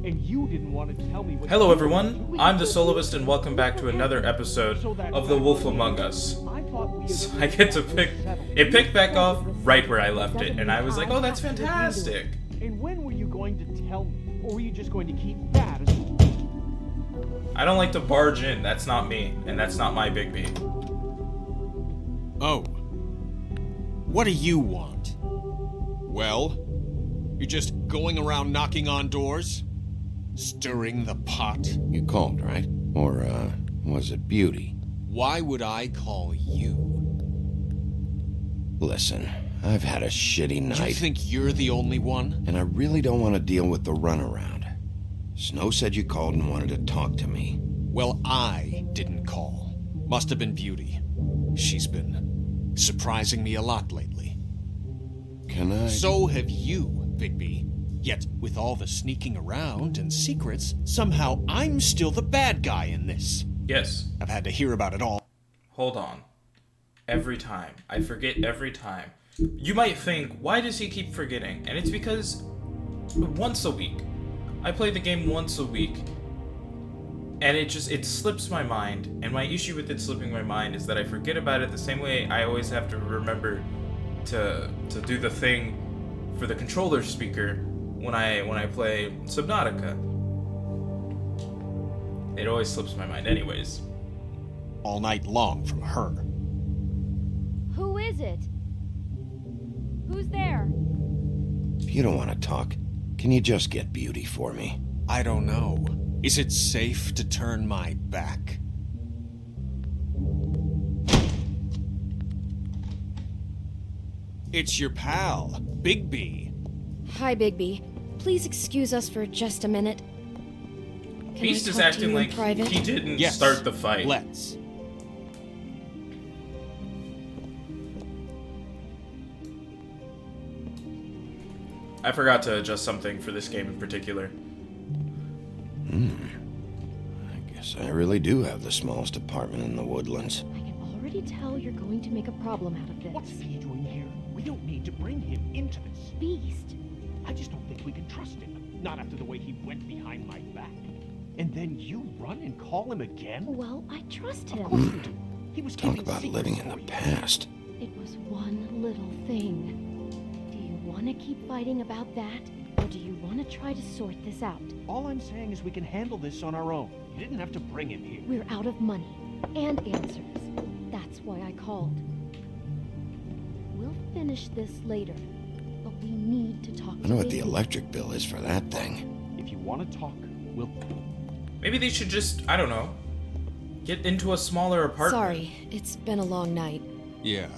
And you didn't want to tell me what. Hello everyone, I'm the Soloist and welcome back to another episode of The Wolf Among Us. So I get to it picked back off right where I left it, and I was like, oh, that's fantastic. And when were you going to tell me? Or were you just going to keep that? I don't like to barge in, that's not me, and that's not my Bigby. Oh. What do you want? Well, you're just going around knocking on doors? Stirring the pot? You called, right? Or, was it Beauty? Why would I call you? Listen, I've had a shitty night. You think you're the only one? And I really don't want to deal with the runaround. Snow said you called and wanted to talk to me. Well, I didn't call. Must have been Beauty. She's been surprising me a lot lately. Can I? So have you, Bigby. Yet, with all the sneaking around and secrets, somehow I'm still the bad guy in this. Yes. I've had to hear about it all. Hold on. Every time. I forget every time. You might think, why does he keep forgetting? And it's because once a week. I play the game once a week. And it slips my mind. And my issue with it slipping my mind is that I forget about it the same way I always have to remember to do the thing for the controller speaker when I play Subnautica. It always slips my mind anyways. All night long from her. Who is it? Who's there? If you don't want to talk, can you just get Beauty for me? I don't know. Is it safe to turn my back? It's your pal, Bigby. Hi, Bigby. Please excuse us for just a minute. Can Beast I is talk to acting you like in private? he didn't Yes, start the fight. Let's. I forgot to adjust something for this game in particular. I guess I really do have the smallest apartment in the woodlands. I can already tell you're going to make a problem out of this. What's he doing here? We don't need to bring him into this. Beast? I just don't think we can trust him. Not after the way he went behind my back. And then you run and call him again? Well, I trust Of course him. you do. He was Talk keeping about secrets living in for the you. past. It was one little thing. Do you want to keep fighting about that? Or do you want to try to sort this out? All I'm saying is we can handle this on our own. You didn't have to bring him here. We're out of money and answers. That's why I called. We'll finish this later, but we need to talk I know to what the Bigby. electric bill is for that thing. If you want to talk, we'll... Maybe they should just, I don't know, get into a smaller apartment. Sorry, it's been a long night. Yeah,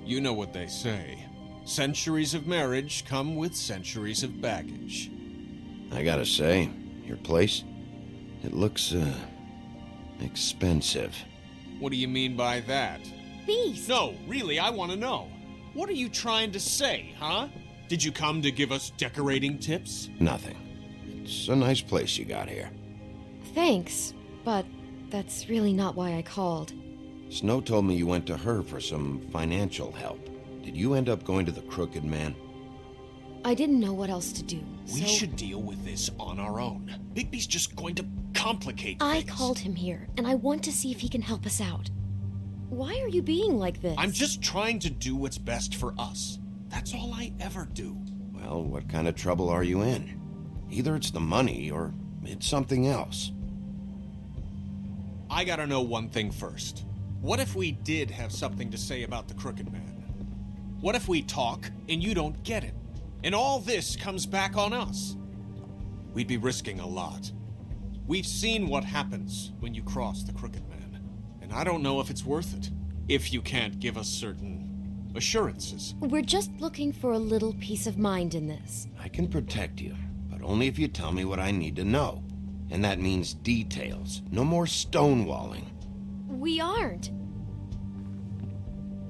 you know what they say. Centuries of marriage come with centuries of baggage. I gotta say, your place, it looks, expensive. What do you mean by that? Beast! No, really, I want to know. What are you trying to say, huh? Did you come to give us decorating tips? Nothing. It's a nice place you got here. Thanks, but that's really not why I called. Snow told me you went to her for some financial help. Did you end up going to the Crooked Man? I didn't know what else to do, We so should deal with this on our own. Bigby's just going to complicate I things. called him here, and I want to see if he can help us out. Why are you being like this? I'm just trying to do what's best for us. That's all I ever do. Well, what kind of trouble are you in? Either it's the money or it's something else. I gotta know one thing first. What if we did have something to say about the Crooked Man? What if we talk and you don't get it? And all this comes back on us? We'd be risking a lot. We've seen what happens when you cross the Crooked Man. And I don't know if it's worth it. If you can't give us certain assurances. We're just looking for a little peace of mind in this. I can protect you, but only if you tell me what I need to know. And that means details. No more stonewalling. We aren't.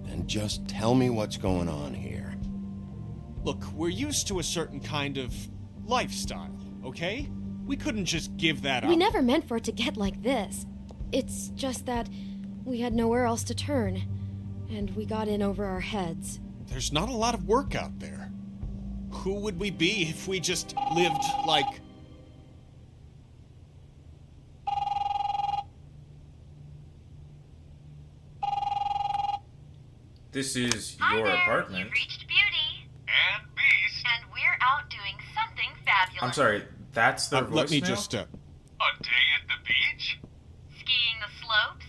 And just tell me what's going on here. Look, we're used to a certain kind of lifestyle, okay? We couldn't just give that up. We never meant for it to get like this. It's just that we had nowhere else to turn, and we got in over our heads. There's not a lot of work out there. Who would we be if we just lived like This is Hi your there. apartment. You've reached Beauty. And Beast. And we're out doing something fabulous. I'm sorry, that's their voicemail? Let me just, A day at the beach? Skiing the slopes?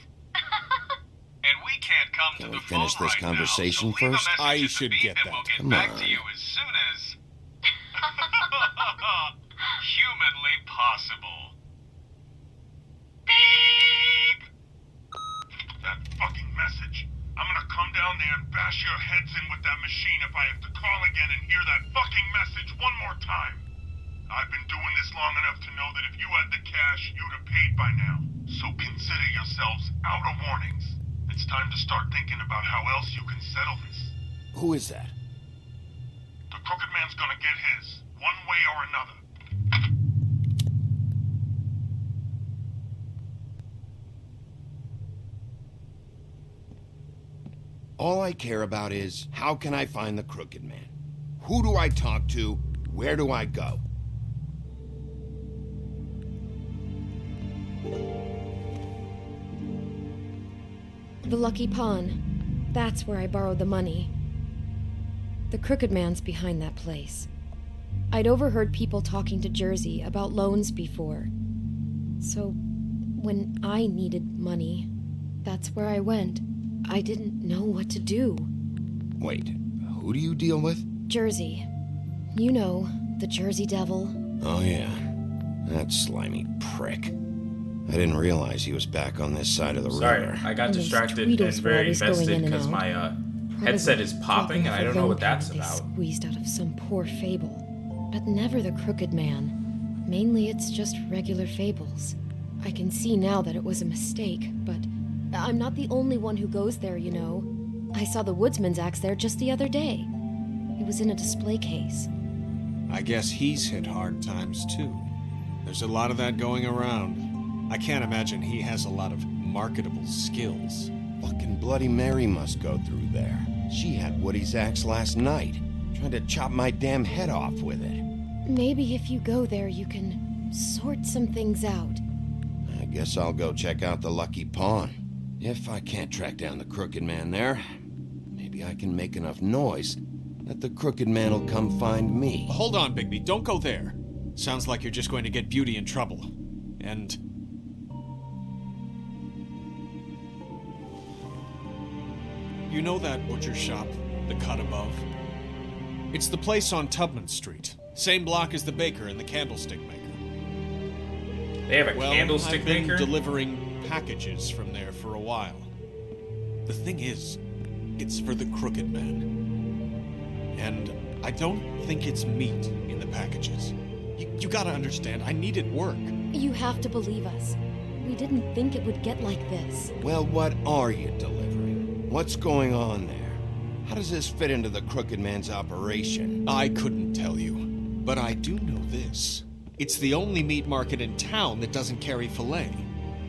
And we can't come Can to we the phone finish this right conversation now, so leave a first? message I at the should beep get and that. we'll get Come back on. to you as soon as humanly possible. Beep! That fucking message. I'm gonna come down there and bash your heads in with that machine if I have to call again and hear that fucking message one more time. I've been doing this long enough to know that if you had the cash, you'd have paid by now. So consider yourselves out of warnings. It's time to start thinking about how else you can settle this. Who is that? The Crooked Man's gonna get his, one way or another. All I care about is, how can I find the Crooked Man? Who do I talk to? Where do I go? The Lucky Pawn. That's where I borrowed the money. The Crooked Man's behind that place. I'd overheard people talking to Jersey about loans before. So, when I needed money, that's where I went. I didn't know what to do. Wait, who do you deal with? Jersey. You know, the Jersey Devil. Oh yeah, that slimy prick. I didn't realize he was back on this side of the Sorry, river. I got And those distracted Tweedles and were very always going invested in and because out. my Probably headset is popping taking and I the don't know what loan that's payment they about. Squeezed out of some poor fable. But never the Crooked Man. Mainly it's just regular fables. I can see now that it was a mistake, but I'm not the only one who goes there, you know. I saw the woodsman's axe there just the other day. It was in a display case. I guess he's hit hard times too. There's a lot of that going around. I can't imagine he has a lot of marketable skills. Fucking Bloody Mary must go through there. She had Woody's axe last night, trying to chop my damn head off with it. Maybe if you go there, you can sort some things out. I guess I'll go check out the Lucky Pawn. If I can't track down the Crooked Man there, maybe I can make enough noise that the Crooked Man will come find me. Hold on, Bigby, don't go there. Sounds like you're just going to get Beauty in trouble. And... you know that butcher shop, the cut above? It's the place on Tubman Street. Same block as the baker and the candlestick maker. They have a Well, candlestick I've been maker? delivering packages from there for a while. The thing is, it's for the Crooked Man. And I don't think it's meat in the packages. You gotta understand, I needed work. You have to believe us. We didn't think it would get like this. Well, what are you delivering? What's going on there? How does this fit into the Crooked Man's operation? I couldn't tell you, but I do know this. It's the only meat market in town that doesn't carry filet.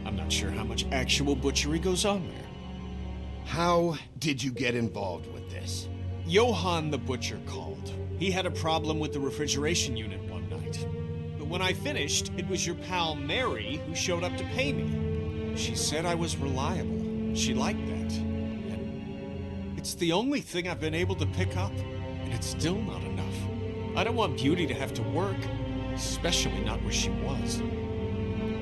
I'm not sure how much actual butchery goes on there. How did you get involved with this? Johann the butcher called. He had a problem with the refrigeration unit one night. But when I finished, it was your pal Mary who showed up to pay me. She said I was reliable. She liked that. And it's the only thing I've been able to pick up, and it's still not enough. I don't want Beauty to have to work, especially not where she was.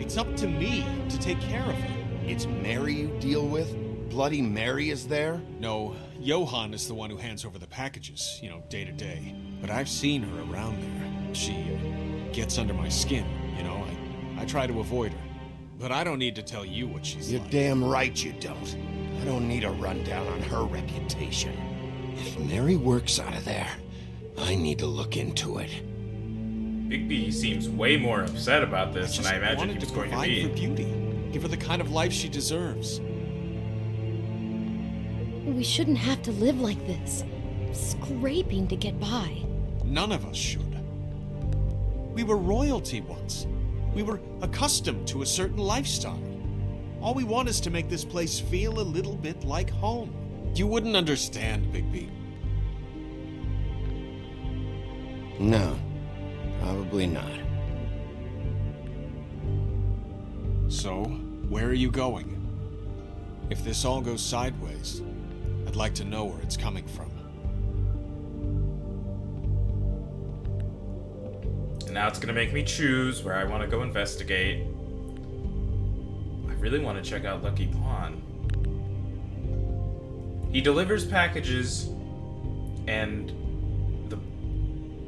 It's up to me to take care of her. It's Mary you deal with? Bloody Mary is there? No, Johann is the one who hands over the packages, day to day. But I've seen her around there. She gets under my skin, I try to avoid her. But I don't need to tell you what she's You're like. damn right you don't. I don't need a rundown on her reputation. If Mary works out of there, I need to look into it. Bigby seems way more upset about this than just I imagined wanted he was to going to provide for be. Beauty. Give her the kind of life she deserves. We shouldn't have to live like this, scraping to get by. None of us should. We were royalty once. We were accustomed to a certain lifestyle. All we want is to make this place feel a little bit like home. You wouldn't understand, Bigby. No, probably not. So, where are you going? If this all goes sideways, I'd I'd like to know where it's coming from. And now it's gonna make me choose where I want to go investigate. I really want to check out Lucky Pawn. He delivers packages, and the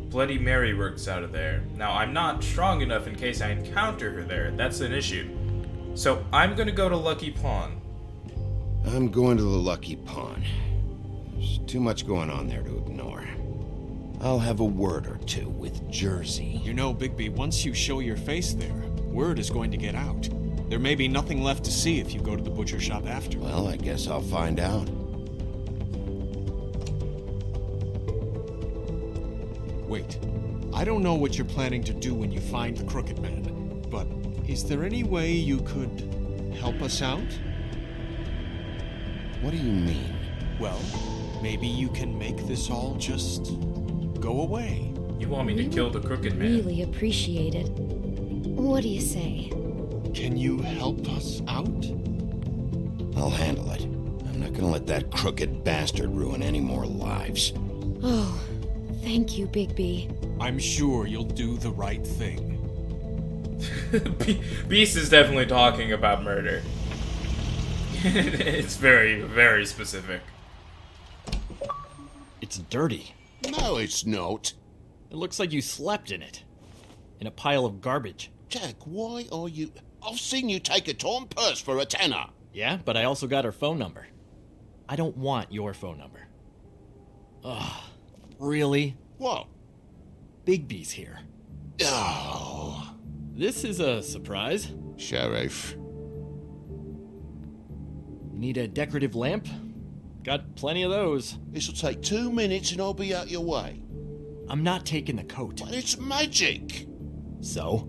Bloody Mary works out of there. Now, I'm not strong enough in case I encounter her there. That's an issue. So, I'm gonna go to Lucky Pawn. I'm going to the Lucky Pawn. There's too much going on there to ignore. I'll have a word or two with Jersey. You know, Bigby, once you show your face there, word is going to get out. There may be nothing left to see if you go to the butcher shop after. Well, I guess I'll find out. Wait, I don't know what you're planning to do when you find the Crooked Man, but is there any way you could help us out? What do you mean? Well, maybe you can make this all just go away. You want me to kill the Crooked Man? Really appreciate it. What do you say? Can you help us out? I'll handle it. I'm not gonna let that crooked bastard ruin any more lives. Oh, thank you, Bigby. I'm sure you'll do the right thing. Beast is definitely talking about murder. It's very, very specific. It's dirty. No, it's not. It looks like you slept in it. In a pile of garbage. Jack, why are you... I've seen you take a torn purse for a tenner. Yeah, but I also got her phone number. I don't want your phone number. Ugh. Really? What? Bigby's here. Oh. This is a surprise. Sheriff. Need a decorative lamp? Got plenty of those. This'll take 2 minutes and I'll be out your way. I'm not taking the coat. But it's magic. So?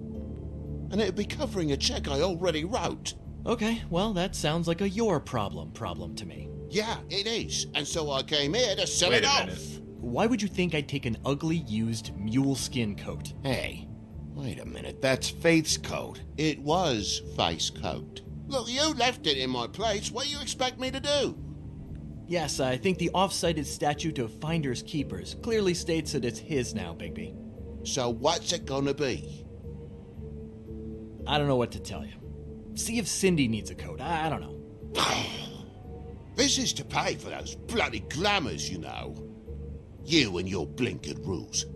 And it'll be covering a check I already wrote. Okay, well, that sounds like a your problem to me. Yeah, it is. And so I came here to sell Wait it a off. minute. Why would you think I'd take an ugly, used mule skin coat? Hey, wait a minute. That's Faith's coat. It was face coat. Look, you left it in my place. What do you expect me to do? Yes, I think the off-cited statute of Finders Keepers clearly states that it's his now, Bigby. So what's it gonna be? I don't know what to tell you. See if Cindy needs a coat. I don't know. This is to pay for those bloody glamours, you know. You and your blinkered rules.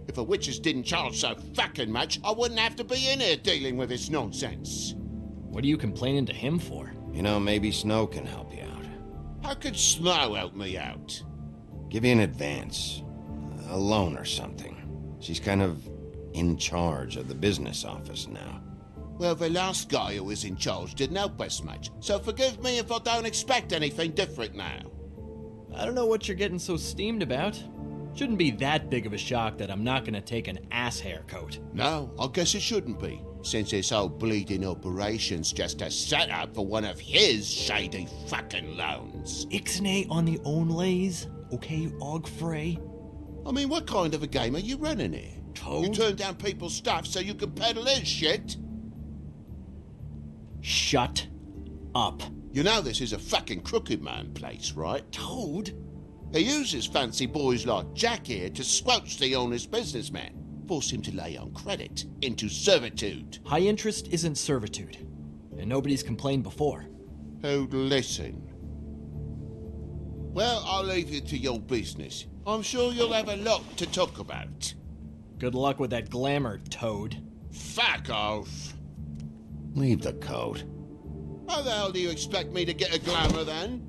If the witches didn't charge so fucking much, I wouldn't have to be in here dealing with this nonsense. What are you complaining to him for? You know, maybe Snow can help you out. How could Snow help me out? Give you an advance. A loan or something. She's kind of in charge of the business office now. Well, the last guy who was in charge didn't help us much, so forgive me if I don't expect anything different now. I don't know what you're getting so steamed about. Shouldn't be that big of a shock that I'm not gonna take an ass hair coat. No, I guess it shouldn't be, since this whole bleeding operation's just a setup for one of his shady fucking loans. Ixnay on the own lays, okay, Og Frey? I mean, what kind of a game are you running here? Toad? You turn down people's stuff so you can peddle his shit? Shut up. You know this is a fucking Crooked Man place, right? Toad? He uses fancy boys like Jack here to squelch the honest businessman, force him to lay on credit into servitude. High interest isn't servitude, and nobody's complained before. Who'd listen? Well, I'll leave you to your business. I'm sure you'll have a lot to talk about. Good luck with that glamour, Toad. Fuck off! Leave the coat. How the hell do you expect me to get a glamour then?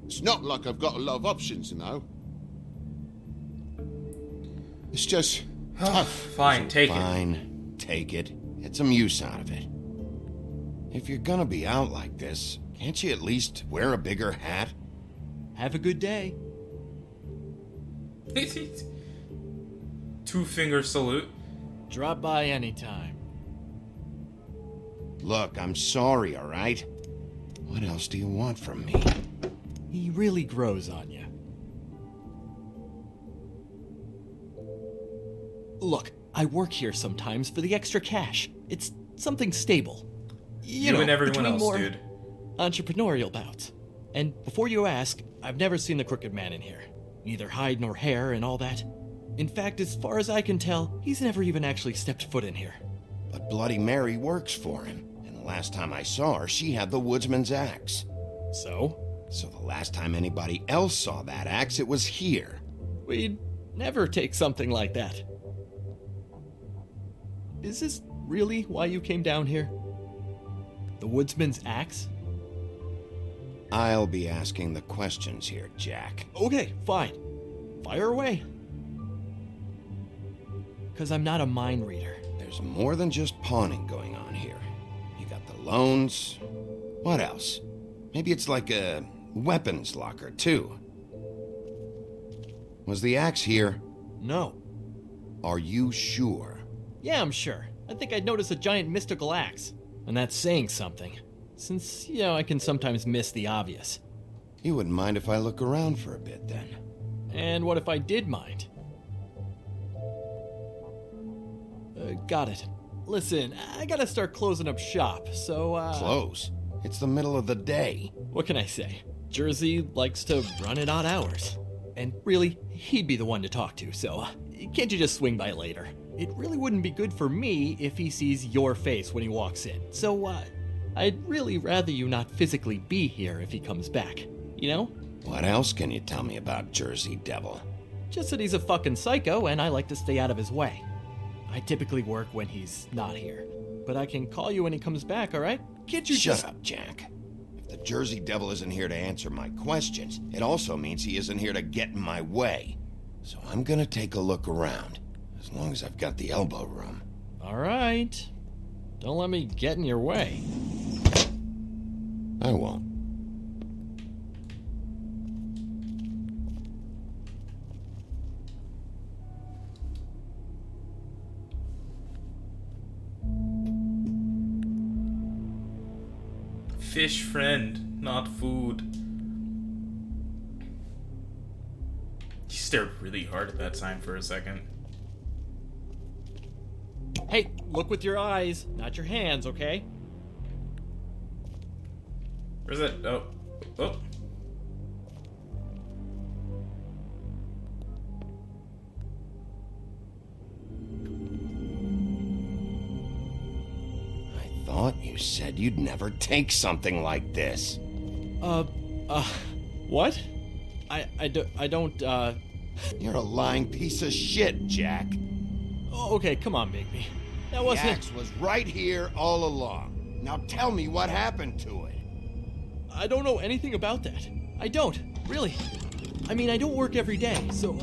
It's not like I've got a lot of options, you know. It's just tough. Fine, take it. Fine, take it. Get some use out of it. If you're gonna be out like this, can't you at least wear a bigger hat? Have a good day. 2-finger salute. Drop by anytime. Look, I'm sorry, all right? What else do you want from me? He really grows on you. Look, I work here sometimes for the extra cash. It's something stable. You know, and everyone between else, more dude. entrepreneurial bouts. And before you ask, I've never seen the Crooked Man in here. Neither hide nor hair and all that. In fact, as far as I can tell, he's never even actually stepped foot in here. But Bloody Mary works for him. And the last time I saw her, she had the woodsman's axe. So? So the last time anybody else saw that axe, it was here. We'd never take something like that. Is this really why you came down here? The woodsman's axe? I'll be asking the questions here, Jack. Okay, fine. Fire away. Because I'm not a mind reader. There's more than just pawning going on here. You got the loans. What else? Maybe it's like a weapons locker, too. Was the axe here? No. Are you sure? Yeah, I'm sure. I think I'd notice a giant mystical axe. And that's saying something. Since, I can sometimes miss the obvious. You wouldn't mind if I look around for a bit, then? And what if I did mind? Got it. Listen, I gotta start closing up shop, so, Close? It's the middle of the day. What can I say? Jersey likes to run at odd hours. And really, he'd be the one to talk to, so can't you just swing by later? It really wouldn't be good for me if he sees your face when he walks in, so, I'd really rather you not physically be here if he comes back, you know? What else can you tell me about Jersey Devil? Just that he's a fucking psycho and I like to stay out of his way. I typically work when he's not here, but I can call you when he comes back, alright? Can't you Shut up, Jack. If the Jersey Devil isn't here to answer my questions, it also means he isn't here to get in my way. So I'm gonna take a look around, as long as I've got the elbow room. Alright. Don't let me get in your way. I won't. Fish friend, not food. He stared really hard at that sign for a second. Hey, look with your eyes, not your hands, okay? Where's that? Oh. Oh. I thought you said you'd never take something like this. What? I don't, You're a lying piece of shit, Jack. Oh, okay, come on, Bigby. That The wasn't... axe was right here all along. Now tell me what happened to it. I don't know anything about that. I don't, really. I mean, I don't work every day, so...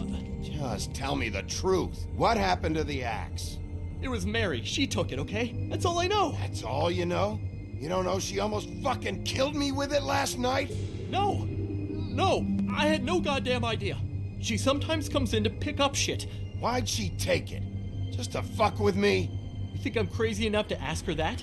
Just tell me the truth. What happened to the axe? It was Mary. She took it, okay? That's all I know. That's all you know? You don't know she almost fucking killed me with it last night? No. No, I had no goddamn idea. She sometimes comes in to pick up shit. Why'd she take it? Just to fuck with me? You think I'm crazy enough to ask her that?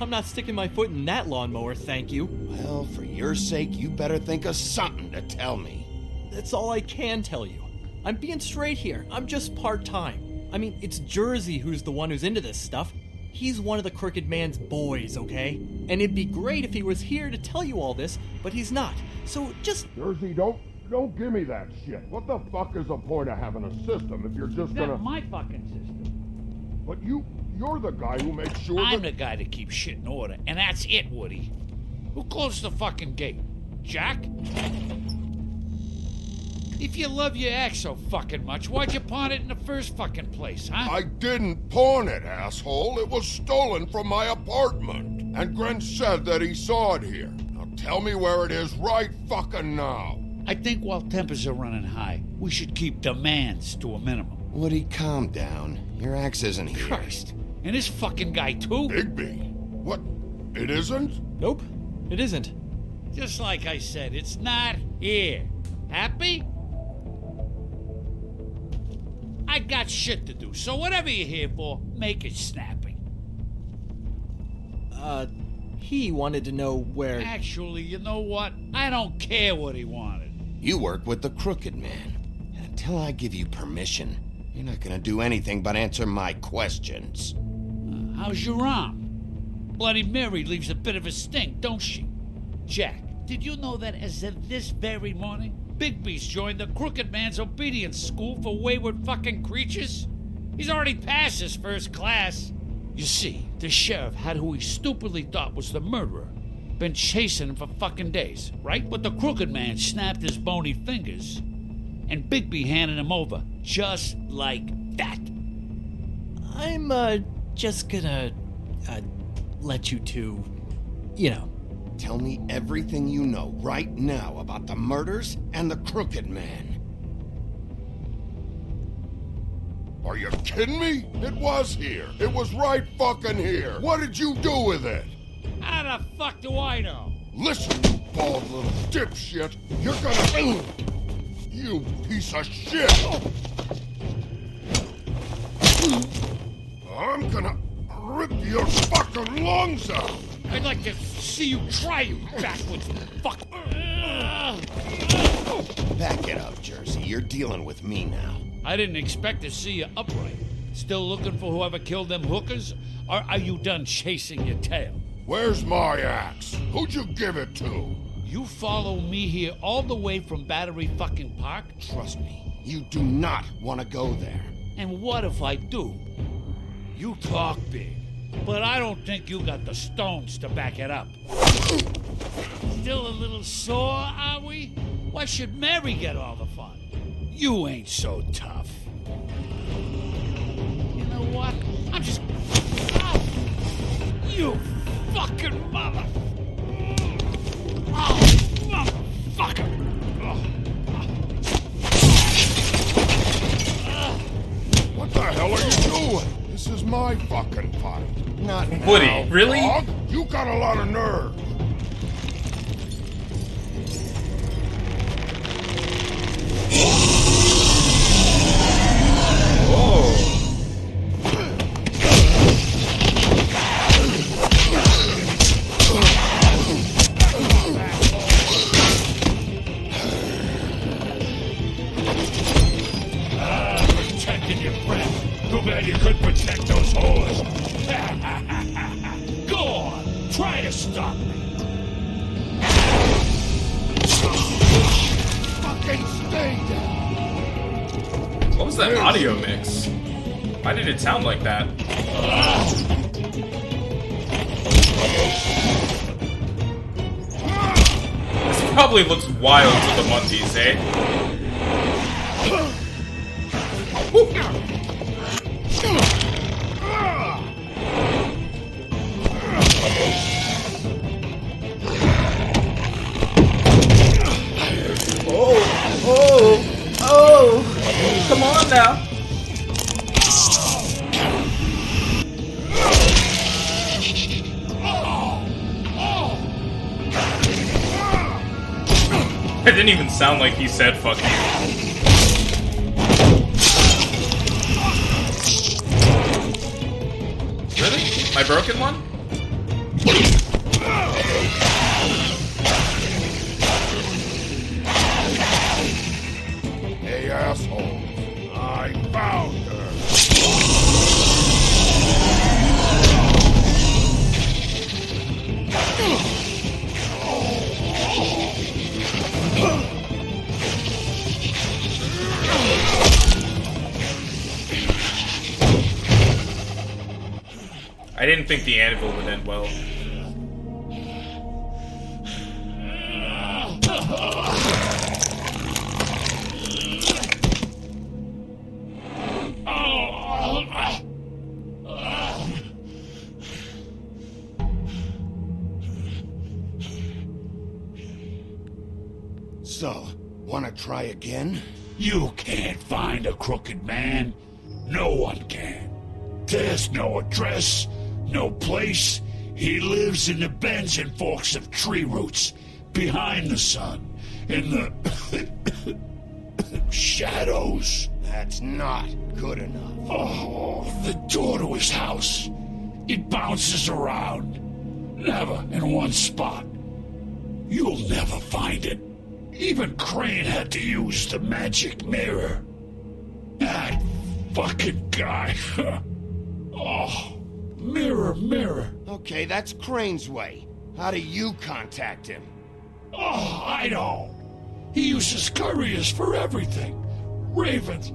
I'm not sticking my foot in that lawnmower, thank you. Well, for your sake, you better think of something to tell me. That's all I can tell you. I'm being straight here. I'm just part-time. I mean, it's Jersey who's the one who's into this stuff. He's one of the Crooked Man's boys, okay? And it'd be great if he was here to tell you all this, but he's not. So just... Jersey, don't give me that shit. What the fuck is the point of having a system if you're just gonna... That's my fucking system. But you're the guy who makes sure I'm that... the guy that keeps shit in order, and that's it, Woody. Who closed the fucking gate? Jack? If you love your ex so fucking much, why'd you pawn it in the first fucking place, huh? I didn't pawn it, asshole. It was stolen from my apartment. And Gren said that he saw it here. Now tell me where it is right fucking now. I think while tempers are running high, we should keep demands to a minimum. Woody, calm down. Your axe isn't here. Christ. And this fucking guy, too? Bigby? What? It isn't? Nope, it isn't. Just like I said, it's not here. Happy? I got shit to do, so whatever you're here for, make it snappy. He wanted to know where... Actually, you know what? I don't care what he wanted. You work with the Crooked Man. And until I give you permission, you're not gonna do anything but answer my questions. How's your arm? Bloody Mary leaves a bit of a stink, don't she? Jack, Did you know that as of this very morning, Bigby's joined the Crooked Man's obedience school for wayward fucking creatures? He's already passed his first class. You see, the sheriff had who he stupidly thought was the murderer. Been chasing him for fucking days, right? But the Crooked Man snapped his bony fingers, and Bigby handed him over, just like that. I'm, just gonna, let you two, Tell me everything you know right now about the murders and the Crooked Man. Are you kidding me? It was here. It was right fucking here. What did you do with it? How the fuck do I know? Listen, you bald little dipshit. You're gonna... You piece of shit. I'm gonna rip your fucking lungs out. I'd like to see you try, you backwards fuck. Back it up, Jersey. You're dealing with me now. I didn't expect to see you upright. Still looking for whoever killed them hookers? Or are you done chasing your tail? Where's my axe? Who'd you give it to? You follow me here all the way from Battery fucking Park? Trust me, you do not want to go there. And what if I do? You talk big, but I don't think you got the stones to back it up. Still a little sore, are we? Why should Mary get all the fun? You ain't so tough. You know what? I'm just... Oh, you fucking mother... Oh, motherfucker! What the hell are you doing? This is my fucking fight. Not now. Woody, really? Dog, you got a lot of nerve. Protecting your friend. Too bad you couldn't protect those whores. Go on, try to stop me. Fucking stay down. What was that audio mix? Why did it sound like that? This probably looks wild to the Munties, eh? Oh! Come on now! It didn't even sound like he said fuck you. Really? My broken one? Hey, asshole. I found her. I didn't think the anvil would end well. So, wanna try again? You can't find a Crooked Man. No one can. There's no address, no place. He lives in the bends and forks of tree roots, behind the sun, in the shadows. That's not good enough. Oh, the door to his house. It bounces around. Never in one spot. You'll never find it. Even Crane had to use the magic mirror. That fucking guy. Oh, mirror, mirror. Okay, that's Crane's way. How do you contact him? Oh, I know. He uses couriers for everything. Ravens,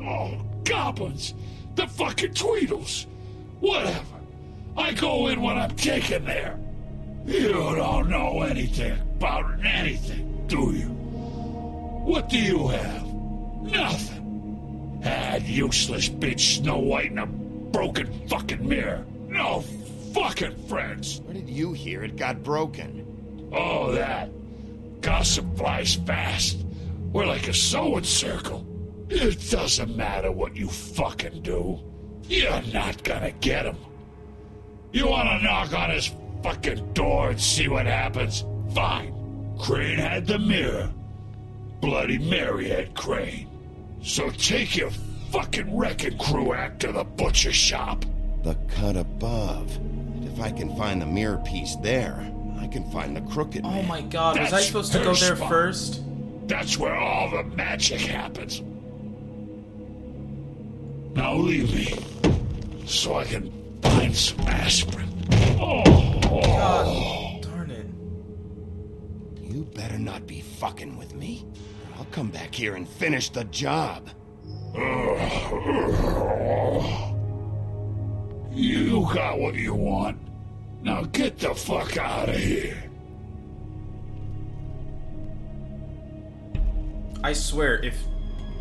goblins, the fucking Tweedles. Whatever. I go in when I'm taken there. You don't know anything about anything, do you? What do you have? Nothing. Useless bitch Snow White and a broken fucking mirror. No fucking friends. Where did you hear it got broken? Oh, that. Gossip flies fast. We're like a sewing circle. It doesn't matter what you fucking do. You're not gonna get him. You wanna knock on his fucking door and see what happens? Fine. Crane had the mirror. Bloody Mary had Crane. So take your fucking wrecking crew act to the butcher shop. The cut above. If I can find the mirror piece there, I can find the crooked man. Oh my god, was I That's supposed to her go there spot. first? That's where all the magic happens. Now leave me, so I can find some aspirin. God, darn it. You better not be fucking with me. Or I'll come back here and finish the job. You got what you want. Now get the fuck out of here. I swear, if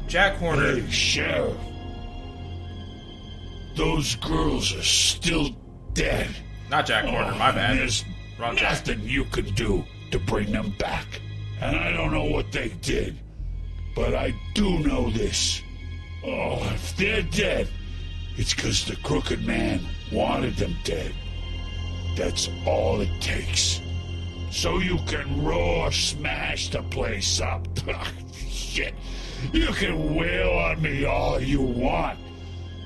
Jack Horner... Hey, Sheriff. Those girls are still dead. Not Jack Horner, my bad. There's Wrong Jack. nothing you can do to bring them back. And I don't know what they did, but I do know this. Oh, if they're dead, it's because the Crooked Man wanted them dead. That's all it takes. So you can roar smash the place up. Shit. You can wail on me all you want.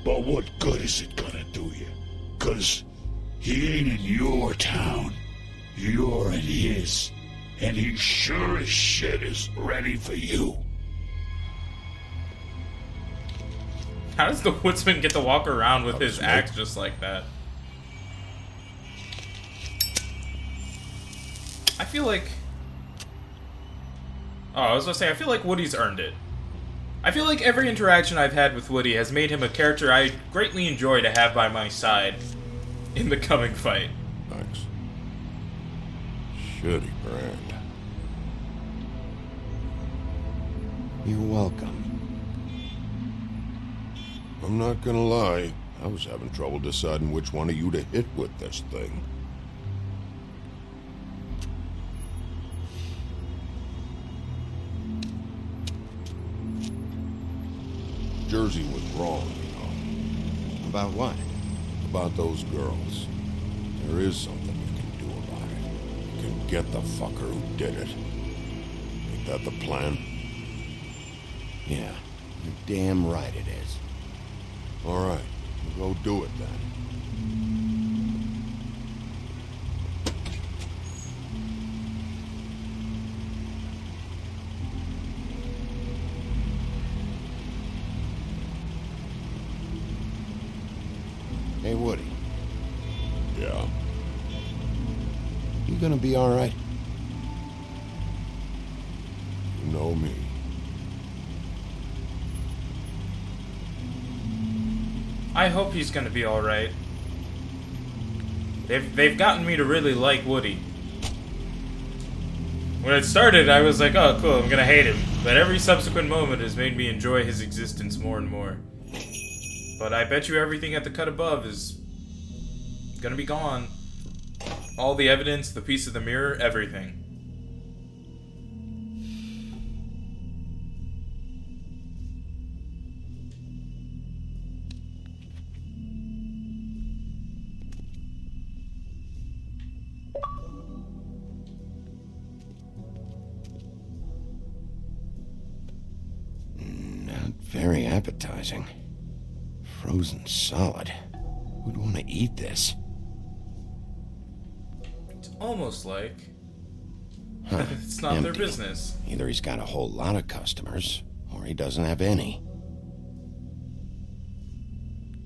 But what good is it gonna do you? 'Cause he ain't in your town. You're in his. And he sure as shit is ready for you. How does the woodsman get to walk around with his axe just like that? I feel like... Oh, I was gonna say, I feel like Woody's earned it. I feel like every interaction I've had with Woody has made him a character I greatly enjoy to have by my side in the coming fight. Thanks. Shitty brand. You're welcome. I'm not gonna lie, I was having trouble deciding which one of you to hit with this thing. Jersey was wrong, you know. About what? About those girls. There is something you can do about it. You can get the fucker who did it. Ain't that the plan? Yeah, you're damn right it is. All right, we'll go do it then. Hey, Woody. Yeah. You gonna be all right? You know me. I hope he's gonna be alright. They've gotten me to really like Woody. When it started, I was like, oh cool, I'm gonna hate him. But every subsequent moment has made me enjoy his existence more and more. But I bet you everything at the cut above is gonna be gone. All the evidence, the piece of the mirror, everything. Not very appetizing. Frozen solid. Who'd want to eat this? It's almost like Huh, it's not their empty. business. Either he's got a whole lot of customers, or he doesn't have any.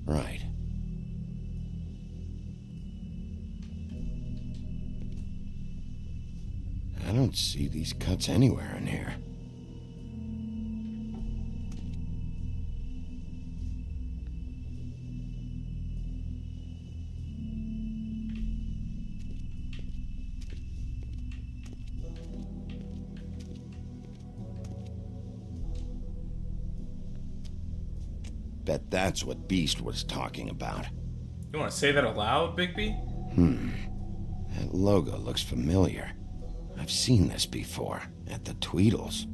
Right. I don't don't see these cuts anywhere in here. Bet that's what Beast was talking about. You want to say that aloud, Bigby? That logo looks familiar. I've seen this before, at the Tweedles.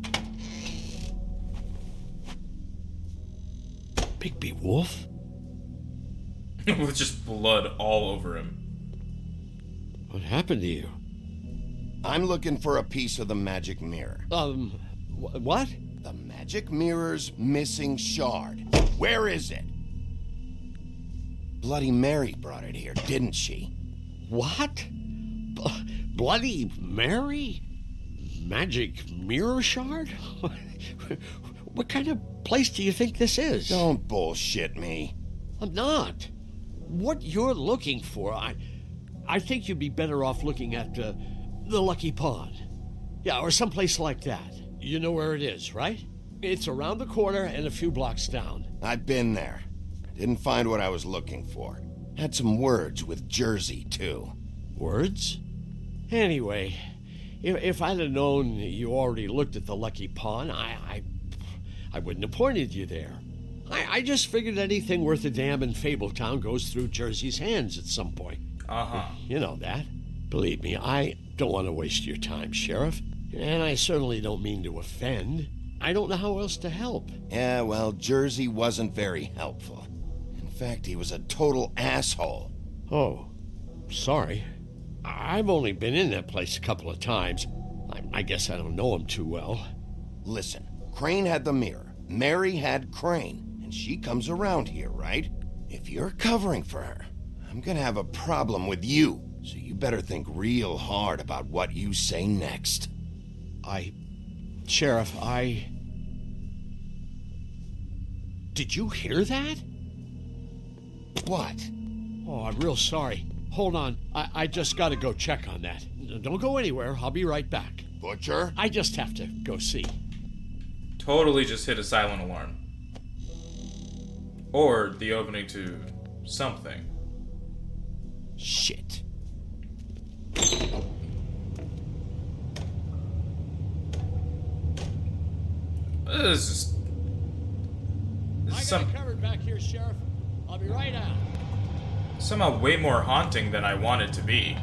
Bigby Wolf? With just blood all over him. What happened to you? I'm looking for a piece of the magic mirror. What? The magic mirror's missing shard. Where is it? Bloody Mary brought it here, didn't she? What? Bloody Mary? Magic mirror shard? What kind of place do you think this is? Don't bullshit me. I'm not. What you're looking for, I think you'd be better off looking at the Lucky Pond. Yeah, or someplace like that. You know where it is, right? It's around the corner and a few blocks down. I've been there. Didn't find what I was looking for. Had some words with Jersey, too. Words? Anyway, if I'd have known you already looked at the Lucky Pond, I wouldn't have pointed you there. I just figured anything worth a damn in Fabletown goes through Jersey's hands at some point. Uh-huh. You know that. Believe me, I don't want to waste your time, Sheriff. And I certainly don't mean to offend. I don't know how else to help. Yeah, well, Jersey wasn't very helpful. In fact, he was a total asshole. Oh, sorry. I've only been in that place a couple of times. I guess I don't know him too well. Listen, Crane had the mirror. Mary had Crane. And she comes around here, right? If you're covering for her, I'm gonna have a problem with you. So you better think real hard about what you say next. Sheriff, Did you hear that? What? Oh, I'm real sorry. Hold on. I just gotta go check on that. Don't go anywhere. I'll be right back. Butcher? I just have to go see. Totally just hit a silent alarm. Or the opening to something. Shit. This is I got it covered back here, Sheriff. I'll be right out. somehow way more haunting than I want it to be.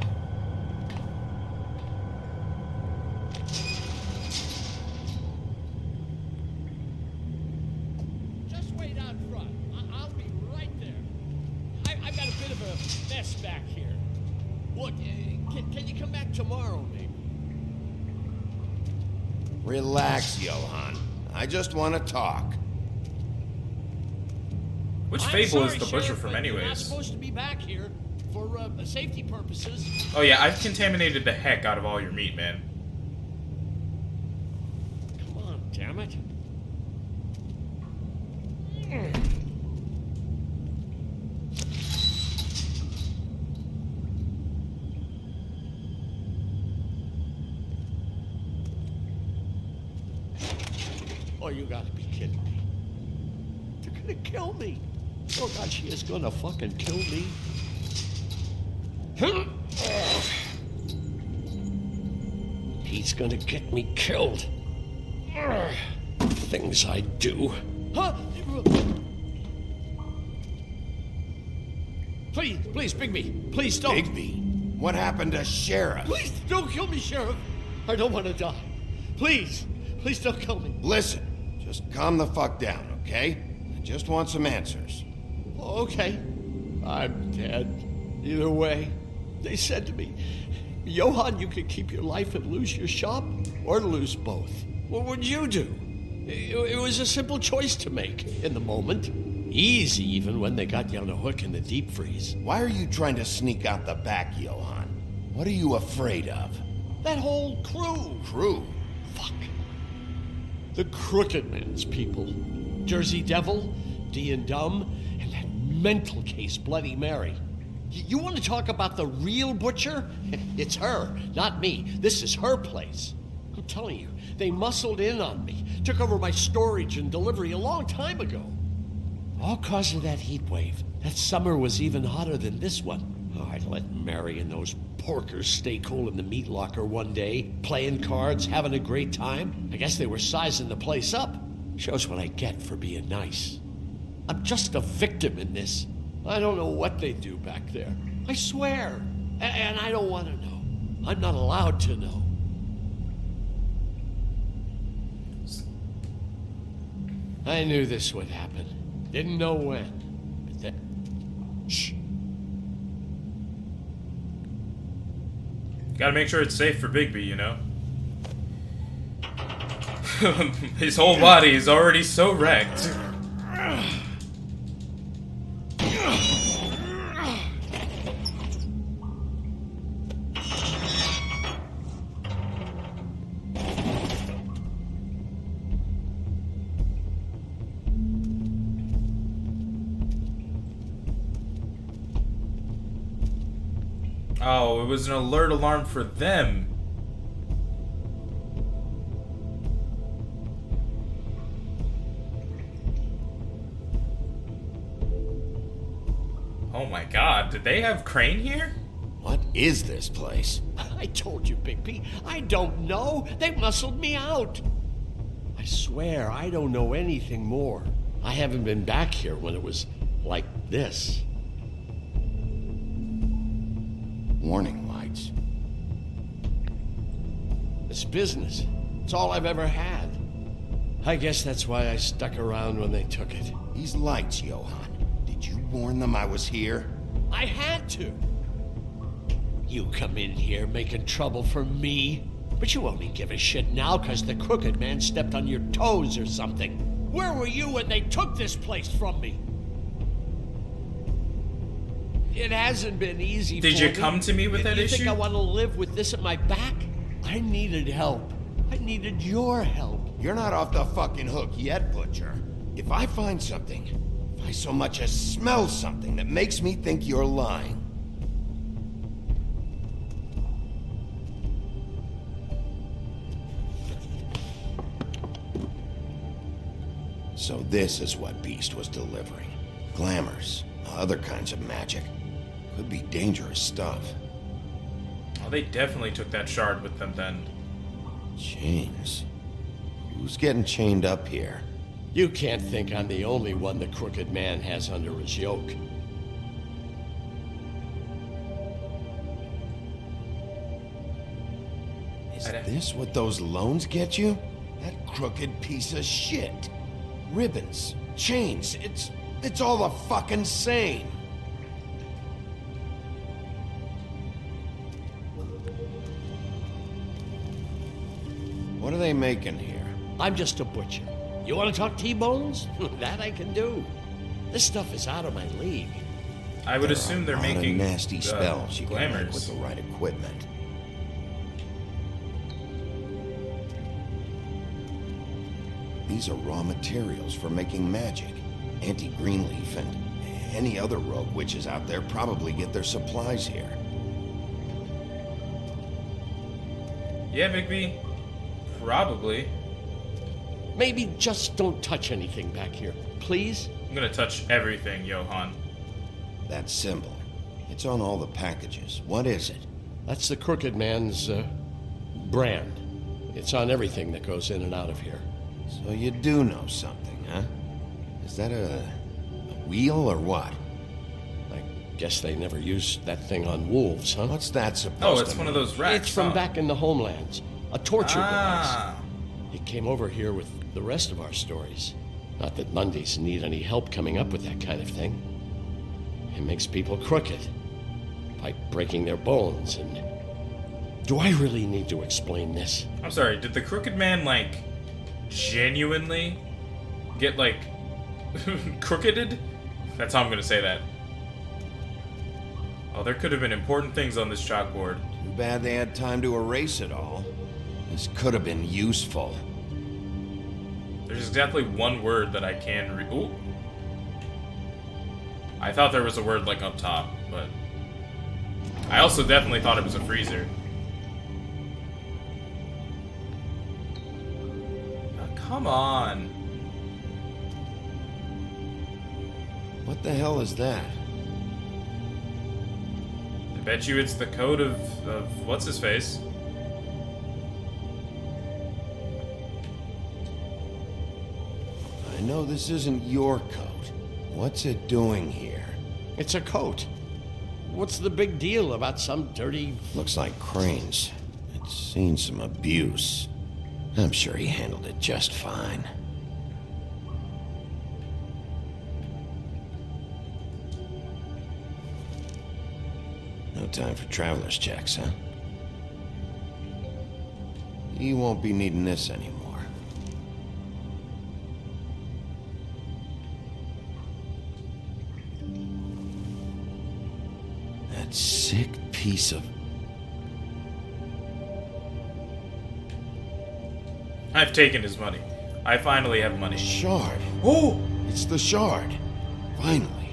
Just wait out front. I'll be right there. I've got a bit of a mess back here. Look, can you come back tomorrow, maybe? Relax, Johan. I just want to talk. Which I'm Fable sorry, is the Sheriff, butcher from but You're not anyways? supposed to be back here for safety purposes. Oh yeah, I've contaminated the heck out of all your meat, man. Come on, damn it. Oh, you gotta be kidding me. They're gonna kill me. Oh God, she is gonna fucking kill me. He's gonna get me killed. Things I do. Please, Bigby. Please don't. Bigby? What happened to Sheriff? Please don't kill me, Sheriff. I don't want to die. Please don't kill me. Listen, just calm the fuck down, okay? I just want some answers. Okay. I'm dead. Either way. They said to me, Johan, you could keep your life and lose your shop, or lose both. What would you do? It was a simple choice to make in the moment. Easy, even when they got you on a hook in the deep freeze. Why are you trying to sneak out the back, Johan? What are you afraid of? That whole crew. Crew? Fuck. The Crooked Man's people. Jersey Devil, D and Dumb, and that mental case, Bloody Mary. You want to talk about the real butcher? It's her, not me. This is her place. I'm telling you, they muscled in on me, took over my storage and delivery a long time ago. All cause of that heat wave. That summer was even hotter than this one. Oh, I let Mary and those porkers stay cool in the meat locker one day, playing cards, having a great time. I guess they were sizing the place up. Shows what I get for being nice. I'm just a victim in this. I don't know what they do back there. I swear. And I don't want to know. I'm not allowed to know. I knew this would happen. Didn't know when. But then... Shh. Gotta make sure it's safe for Bigby, you know? His whole body is already so wrecked. Oh, it was an alert alarm for them. Oh my god, did they have Crane here? What is this place? I told you, Bigby. I don't know. They muscled me out. I swear, I don't know anything more. I haven't been back here when it was like this. Warning lights. It's business. It's all I've ever had. I guess that's why I stuck around when they took it. These lights, Johann. Did you warn them I was here? I had to. You come in here making trouble for me, but you only give a shit now because the crooked man stepped on your toes or something. Where were you when they took this place from me? It hasn't been easy for me. Did you come to me with that issue? You think I want to live with this at my back? I needed help. I needed your help. You're not off the fucking hook yet, Butcher. If I find something, if I so much as smell something that makes me think you're lying, so this is what Beast was delivering. Glamours, other kinds of magic. Could be dangerous stuff. Oh, they definitely took that shard with them then. Chains. Who's getting chained up here? You can't think I'm the only one the crooked man has under his yoke. Is this what those loans get you? That crooked piece of shit. Ribbons, chains, it's all the fucking same. What are they making here? I'm just a butcher. You want to talk T-bones? That I can do. This stuff is out of my league. I would assume they're making nasty spells you can make glamours with the right equipment. These are raw materials for making magic. Auntie Greenleaf and any other rogue witches out there probably get their supplies here. Yeah, Bigby. Probably. Maybe just don't touch anything back here, please? I'm gonna touch everything, Johann. That symbol. It's on all the packages. What is it? That's the crooked man's, brand. It's on everything that goes in and out of here. So you do know something, huh? Is that a wheel or what? I guess they never used that thing on wolves, huh? What's that supposed to Oh, mean? it's one of those racks. It's from back in the homelands. A torture Ah. device. It came over here with the rest of our stories. Not that Mundies need any help coming up with that kind of thing. It makes people crooked. By breaking their bones and... Do I really need to explain this? I'm sorry, did the crooked man, like, genuinely get, like, crookeded? That's how I'm gonna say that. Oh, there could have been important things on this chalkboard. Too bad they had time to erase it all. This could have been useful. There's exactly one word that I can read. Ooh. I thought there was a word, like, up top, but... I also definitely thought it was a freezer. Come on. What the hell is that? I bet you it's the code of what's his face. I know this isn't your coat. What's it doing here? It's a coat. What's the big deal about some dirty... Looks like Crane's. It's seen some abuse. I'm sure he handled it just fine. No time for traveler's checks, huh? He won't be needing this anymore. That sick piece of... I've taken his money. I finally have money. Shard. Oh! It's the shard. Finally.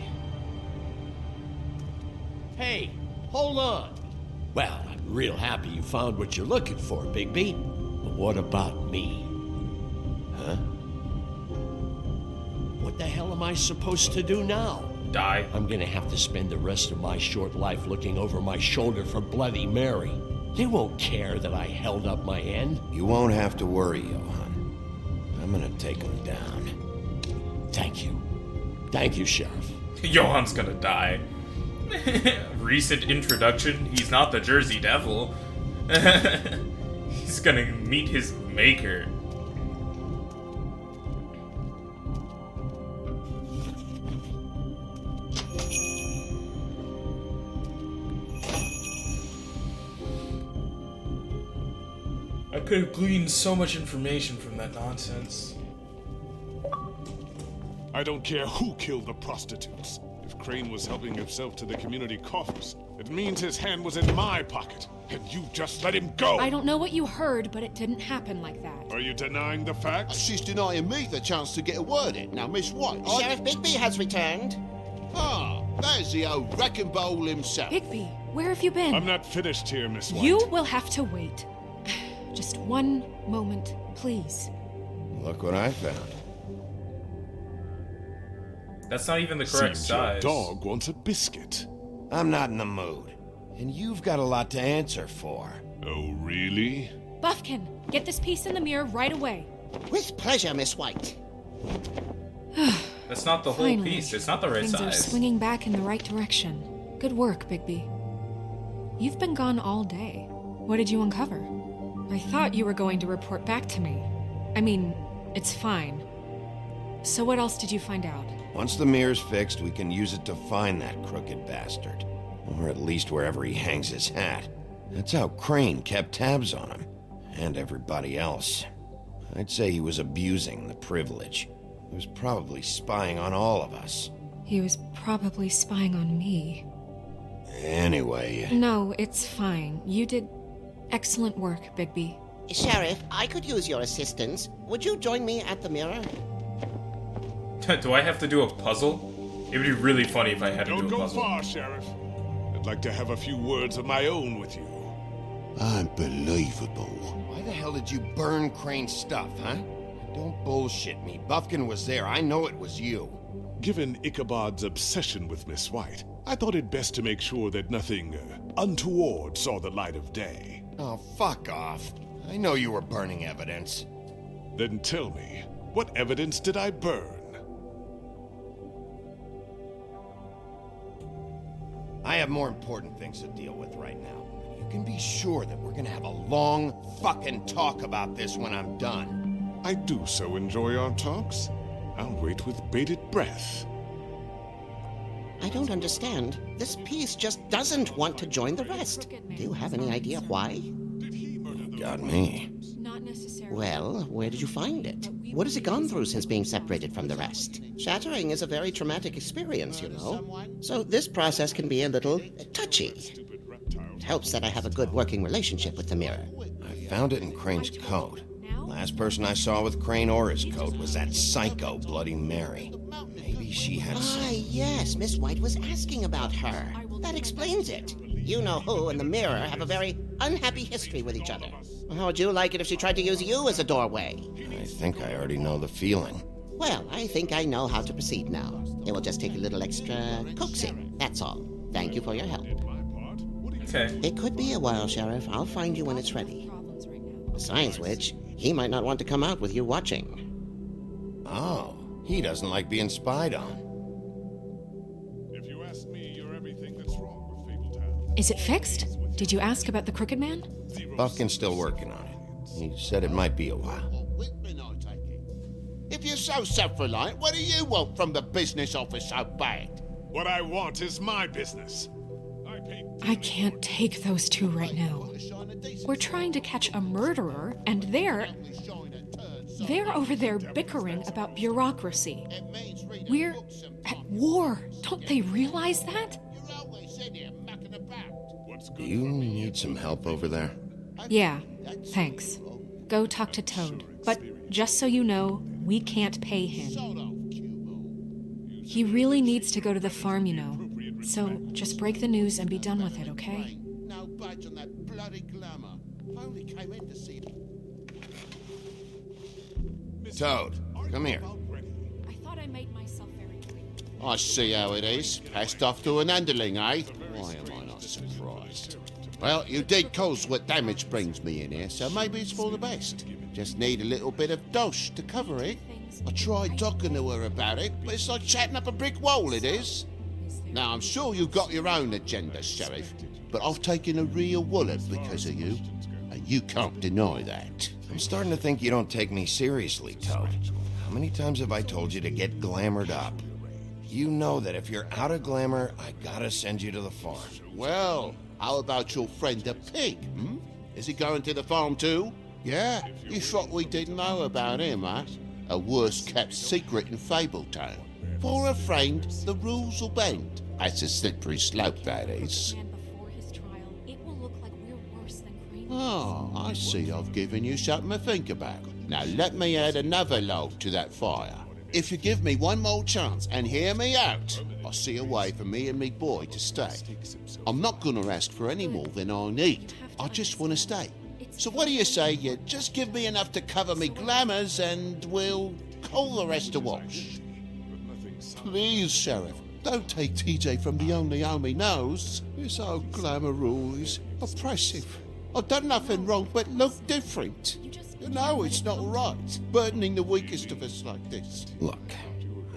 Hey, hold on. Well, I'm real happy you found what you're looking for, Bigby. But what about me? Huh? What the hell am I supposed to do now? Die. I'm gonna have to spend the rest of my short life looking over my shoulder for Bloody Mary. They won't care that I held up my end. You won't have to worry, Johan. I'm gonna take him down. Thank you. Thank you, Sheriff. Johan's gonna die. Recent introduction. He's not the Jersey Devil. He's gonna meet his maker. I could have gleaned so much information from that nonsense. I don't care who killed the prostitutes. If Crane was helping himself to the community coffers, it means his hand was in my pocket, and you just let him go! I don't know what you heard, but it didn't happen like that. Are you denying the facts? She's denying me the chance to get a word in. Now, Miss White... Sheriff Bigby has returned. Ah, there's the old wrecking bowl himself. Bigby, where have you been? I'm not finished here, Miss White. You will have to wait. Just one moment, please. Look what I found. That's not even the correct Seems size. your dog wants a biscuit. I'm not in the mood. And you've got a lot to answer for. Oh, really? Buffkin, get this piece in the mirror right away. With pleasure, Miss White. That's not the whole Finally, piece. It's not the right things are size. swinging back in the right direction. Good work, Bigby. You've been gone all day. What did you uncover? I thought you were going to report back to me. I mean, it's fine. So what else did you find out? Once the mirror's fixed, we can use it to find that crooked bastard. Or at least wherever he hangs his hat. That's how Crane kept tabs on him. And everybody else. I'd say he was abusing the privilege. He was probably spying on all of us. He was probably spying on me. Anyway... No, it's fine. You did excellent work, Bigby. Sheriff, I could use your assistance. Would you join me at the mirror? Do I have to do a puzzle? It would be really funny if I had to Don't do a go puzzle. far, Sheriff. I'd like to have a few words of my own with you. Unbelievable. Why the hell did you burn Crane's stuff, huh? Don't bullshit me. Buffkin was there. I know it was you. Given Ichabod's obsession with Miss White, I thought it best to make sure that nothing untoward saw the light of day. Oh, fuck off. I know you were burning evidence. Then tell me, what evidence did I burn? I have more important things to deal with right now. You can be sure that we're gonna have a long fucking talk about this when I'm done. I do so enjoy our talks. I'll wait with bated breath. I don't understand. This piece just doesn't want to join the rest. Do you have any idea why? Got me. Not necessarily. Well, where did you find it? What has it gone through since being separated from the rest? Shattering is a very traumatic experience, you know. So this process can be a little touchy. It helps that I have a good working relationship with the mirror. I found it in Crane's coat. Last person I saw with Crane or his coat was that psycho Bloody Mary. Maybe she had some... Ah, yes, Miss White was asking about her. That explains it. You know who and the mirror have a very unhappy history with each other. How would you like it if she tried to use you as a doorway? I think I already know the feeling. Well, I think I know how to proceed now. It will just take a little extra coaxing, that's all. Thank you for your help. Okay. It could be a while, Sheriff. I'll find you when it's ready. Besides which, he might not want to come out with you watching. Oh, he doesn't like being spied on. If you ask me, you're everything that's wrong with Fabletown. Is it fixed? Did you ask about the Crooked Man? Buffkin's still working on it. He said it might be a while. If you're so self-reliant, what do you want from the business office so bad? What I want is my business. I can't take those two right now. We're trying to catch a murderer, and they're over there bickering about bureaucracy. We're at war. Don't they realize that? Do you need some help over there? Yeah, thanks. Go talk to Toad. But just so you know, we can't pay him. He really needs to go to the farm, you know. So just break the news and be done with it, okay? No budge on that bloody glamour. I only came in to see it. Toad, come here. I thought I made myself very clear. I see how it is. Passed off to an underling, eh? Why am I not surprised? Well, you did cause what damage brings me in here, so maybe it's for the best. Just need a little bit of dosh to cover it. I tried talking to her about it, but it's like chatting up a brick wall, it is. Now, I'm sure you've got your own agenda, Sheriff, but I've taken a real wallet because of you, and you can't deny that. I'm starting to think you don't take me seriously, Toad. How many times have I told you to get glamored up? You know that if you're out of glamour, I gotta send you to the farm. Well, how about your friend the pig, Is he going to the farm too? Yeah, you thought we didn't know about him, huh? A worst-kept secret in Fabletown. For a friend, the rules will bend. That's a slippery slope, that is. Oh, I see I've given you something to think about. Now let me add another log to that fire. If you give me one more chance and hear me out, I'll see a way for me and me boy to stay. I'm not gonna ask for any more than I need. I just want to stay. So what do you say you just give me enough to cover me glamours and we'll call the rest a wash? Please, Sheriff, don't take TJ from the only home he knows. This old glamour rule is oppressive. I've done nothing wrong but look different. You know it's not right, burdening the weakest of us like this. Look,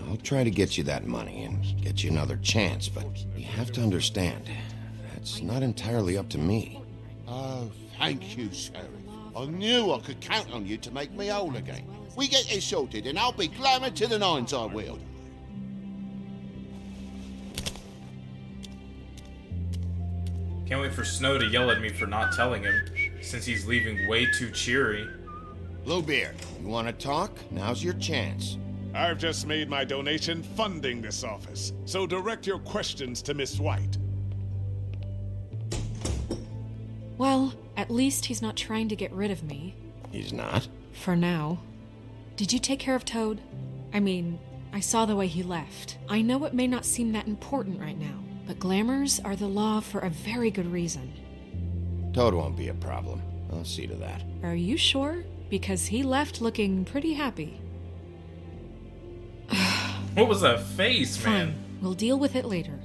I'll try to get you that money and get you another chance, but you have to understand, that's not entirely up to me. Oh, thank you, Sheriff. I knew I could count on you to make me whole again. We get this sorted and I'll be glamour to the nines, I will. Can't wait for Snow to yell at me for not telling him, since he's leaving way too cheery. Bluebeard, you want to talk? Now's your chance. I've just made my donation funding this office, so direct your questions to Miss White. Well, at least he's not trying to get rid of me. He's not? For now. Did you take care of Toad? I mean, I saw the way he left. I know it may not seem that important right now, but glamours are the law for a very good reason. Toad won't be a problem. I'll see to that. Are you sure? Because he left looking pretty happy. What was that face, man? Fine. We'll deal with it later.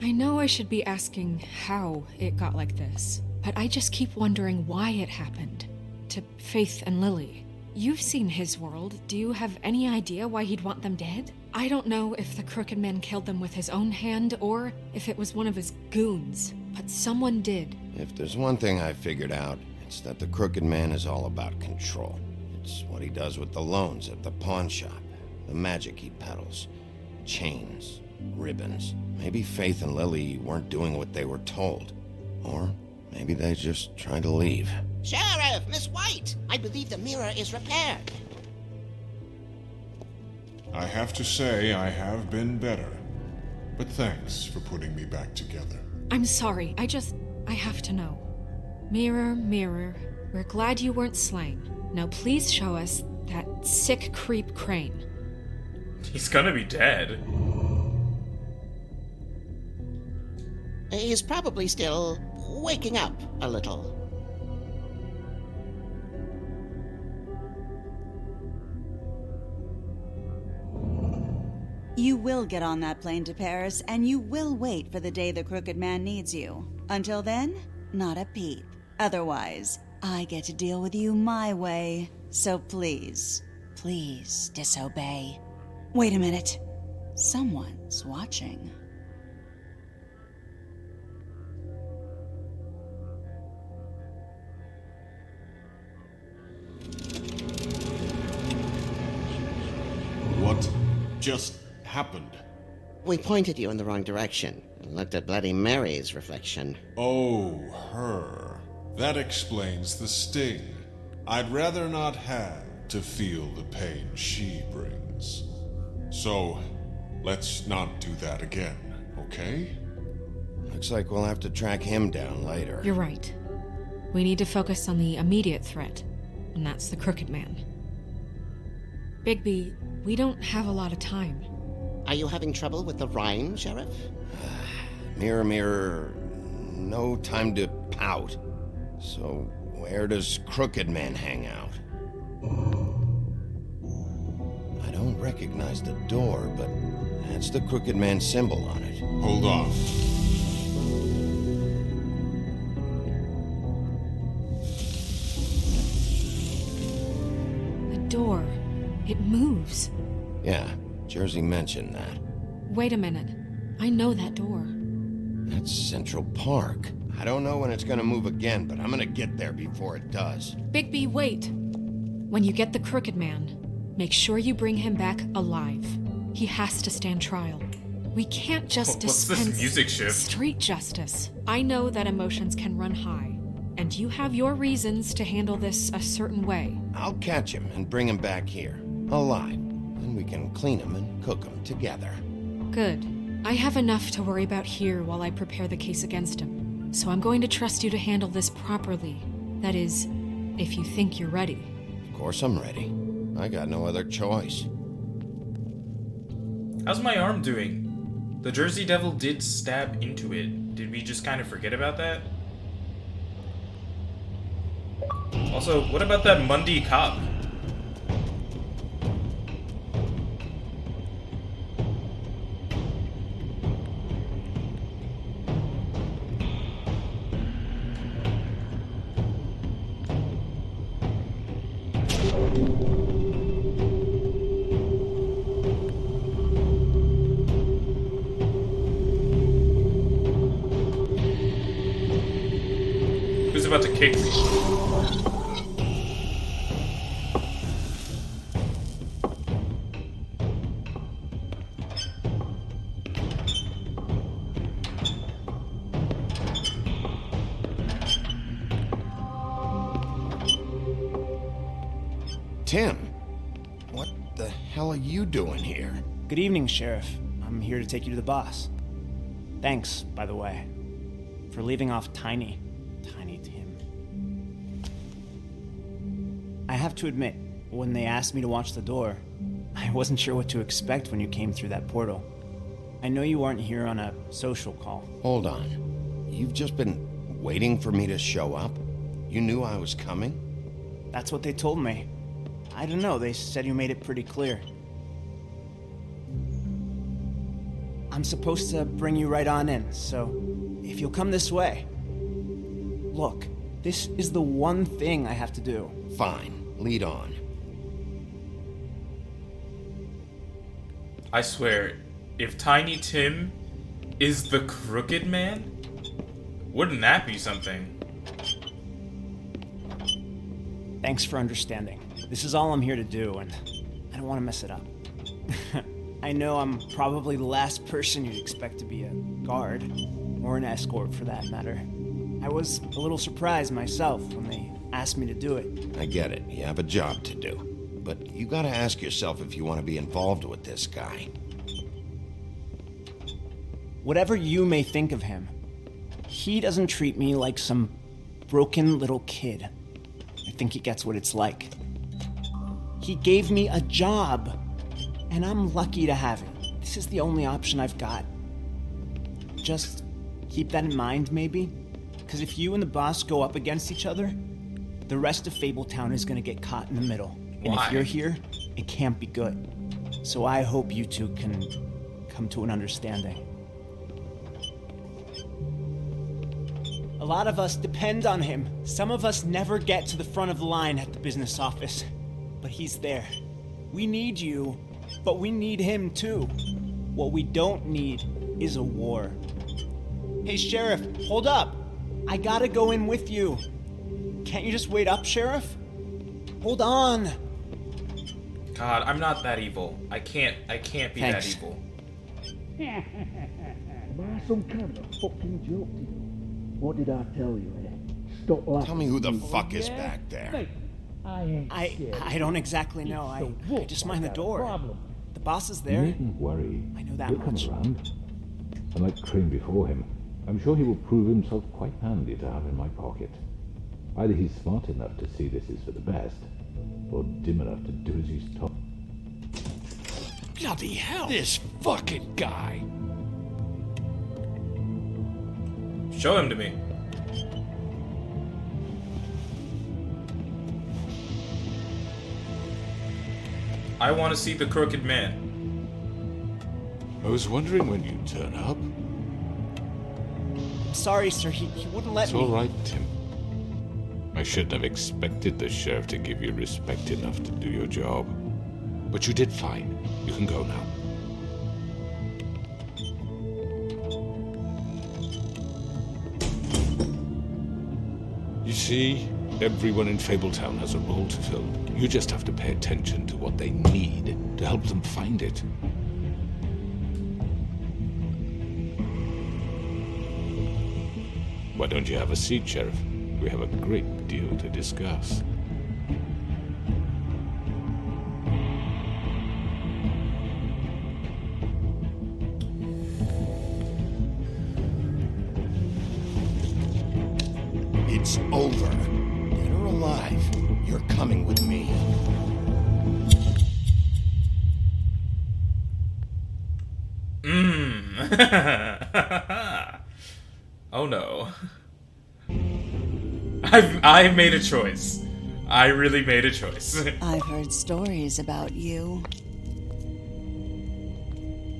I know I should be asking how it got like this, but I just keep wondering why it happened. To Faith and Lily. You've seen his world. Do you have any idea why he'd want them dead? I don't know if the Crooked Man killed them with his own hand or if it was one of his goons, but someone did. If there's one thing I figured out, it's that the Crooked Man is all about control. It's what he does with the loans at the pawn shop, the magic he peddles, chains, ribbons. Maybe Faith and Lily weren't doing what they were told. Or maybe they just tried to leave. Sheriff, Miss White! I believe the mirror is repaired. I have to say I have been better. But thanks for putting me back together. I'm sorry, I have to know. Mirror, mirror, we're glad you weren't slain. Now please show us that sick creep Crane. He's gonna be dead. He's probably still waking up a little. You will get on that plane to Paris, and you will wait for the day the Crooked Man needs you. Until then, not a peep. Otherwise, I get to deal with you my way. So please, please disobey. Wait a minute. Someone's watching. What just happened? We pointed you in the wrong direction and looked at Bloody Mary's reflection. Oh, her. That explains the sting. I'd rather not have to feel the pain she brings. So, let's not do that again, okay? Looks like we'll have to track him down later. You're right. We need to focus on the immediate threat, and that's the Crooked Man. Bigby, we don't have a lot of time. Are you having trouble with the rhyme, Sheriff? Mirror, mirror, no time to pout. So, where does Crooked Man hang out? I don't recognize the door, but that's the Crooked Man symbol on it. Hold on. The door. It moves. Yeah, Jersey mentioned that. Wait a minute. I know that door. That's Central Park. I don't know when it's gonna move again, but I'm gonna get there before it does. Bigby, wait! When you get the Crooked Man, make sure you bring him back alive. He has to stand trial. We can't just What's dispense this music shift? street justice. I know that emotions can run high, and you have your reasons to handle this a certain way. I'll catch him and bring him back here, alive. Then we can clean him and cook him together. Good. I have enough to worry about here while I prepare the case against him. So I'm going to trust you to handle this properly. That is, if you think you're ready. Of course I'm ready. I got no other choice. How's my arm doing? The Jersey Devil did stab into it. Did we just kind of forget about that? Also, what about that Mundy cop? Who's about to kick me? Tim, what the hell are you doing here? Good evening, Sheriff. I'm here to take you to the boss. Thanks, by the way, for leaving off Tiny Tim. I have to admit, when they asked me to watch the door, I wasn't sure what to expect when you came through that portal. I know you aren't here on a social call. Hold on. You've just been waiting for me to show up? You knew I was coming? That's what they told me. I don't know, they said you made it pretty clear. I'm supposed to bring you right on in, so if you'll come this way. Look, this is the one thing I have to do. Fine, lead on. I swear, if Tiny Tim is the Crooked Man, wouldn't that be something? Thanks for understanding. This is all I'm here to do, and I don't want to mess it up. I know I'm probably the last person you'd expect to be a guard, or an escort for that matter. I was a little surprised myself when they asked me to do it. I get it, you have a job to do. But you gotta ask yourself if you want to be involved with this guy. Whatever you may think of him, he doesn't treat me like some broken little kid. I think he gets what it's like. He gave me a job, and I'm lucky to have it. This is the only option I've got. Just keep that in mind, maybe? Because if you and the boss go up against each other, the rest of Fabletown is gonna get caught in the middle. And Why? if you're here, it can't be good. So I hope you two can come to an understanding. A lot of us depend on him. Some of us never get to the front of the line at the business office. But he's there. We need you, but we need him too. What we don't need is a war. Hey, Sheriff, hold up. I gotta go in with you. Can't you just wait up, Sheriff? Hold on. God, I'm not that evil. I can't be Thanks. that evil. Am I some kind of fucking joke to you? What did I tell you, eh? Stop laughing. Tell me who the fuck is back there. Mate, I ain't I don't exactly know. I just mind the door. The boss is there. You needn't worry. I know that He'll come much. around. Unlike Crane before him, I'm sure he will prove himself quite handy to have in my pocket. Either he's smart enough to see this is for the best, or dim enough to do as he's told. Bloody hell! This fucking guy! Show him to me. I want to see the Crooked Man. I was wondering when you'd turn up. Sorry, sir. He wouldn't let It's me. all right, Tim. I shouldn't have expected the sheriff to give you respect enough to do your job. But you did fine. You can go now. You see, everyone in Fabletown has a role to fill. You just have to pay attention to what they need to help them find it. Why don't you have a seat, Sheriff? We have a great deal to discuss. It's over. Dead or alive, you're coming with me. Oh no. I've made a choice. I really made a choice. I've heard stories about you.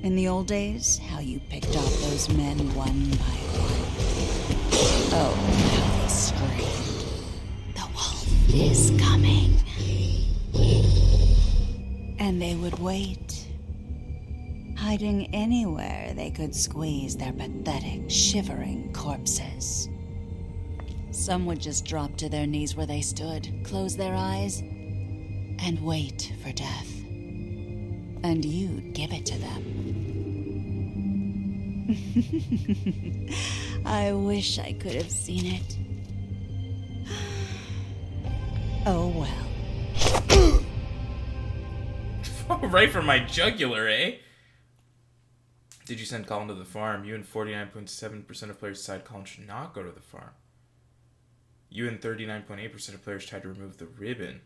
In the old days, how you picked off those men one by one. Oh, how they screamed. The wolf is coming. And they would wait, hiding anywhere they could squeeze their pathetic, shivering corpses. Some would just drop to their knees where they stood, close their eyes, and wait for death. And you'd give it to them. I wish I could have seen it. Oh well. Right for my jugular, eh? Did you send Colin to the farm? You and 49.7% of players decide Colin should not go to the farm. You and 39.8% of players tried to remove the ribbon.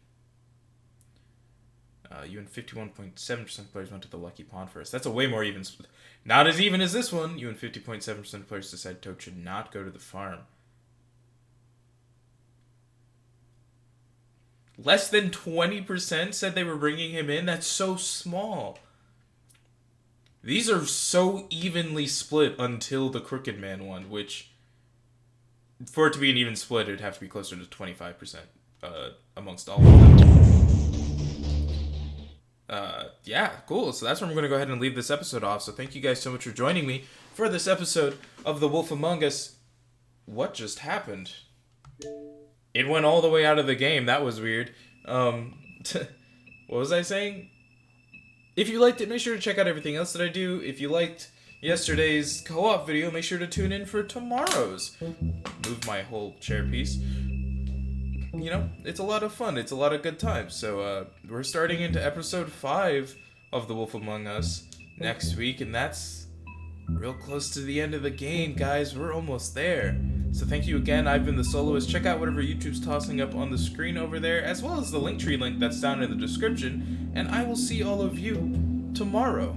You and 51.7% of players went to the Lucky Pond first. That's a way more even split. Not as even as this one. You and 50.7% of players decided Toad should not go to the farm. Less than 20% said they were bringing him in. That's so small. These are so evenly split until the Crooked Man one, which, for it to be an even split, it would have to be closer to 25% amongst all of them. Yeah, cool. So that's where I'm going to go ahead and leave this episode off. So thank you guys so much for joining me for this episode of The Wolf Among Us. What just happened? It went all the way out of the game. That was weird. What was I saying? If you liked it, make sure to check out everything else that I do. If you liked yesterday's co-op video, make sure to tune in for tomorrow's. Move my whole chair piece. You know, it's a lot of fun. It's a lot of good times. So, we're starting into episode 5 of The Wolf Among Us next week, and that's real close to the end of the game, guys. We're almost there. So thank you again. I've been the Soloist. Check out whatever YouTube's tossing up on the screen over there, as well as the Linktree link that's down in the description, and I will see all of you tomorrow.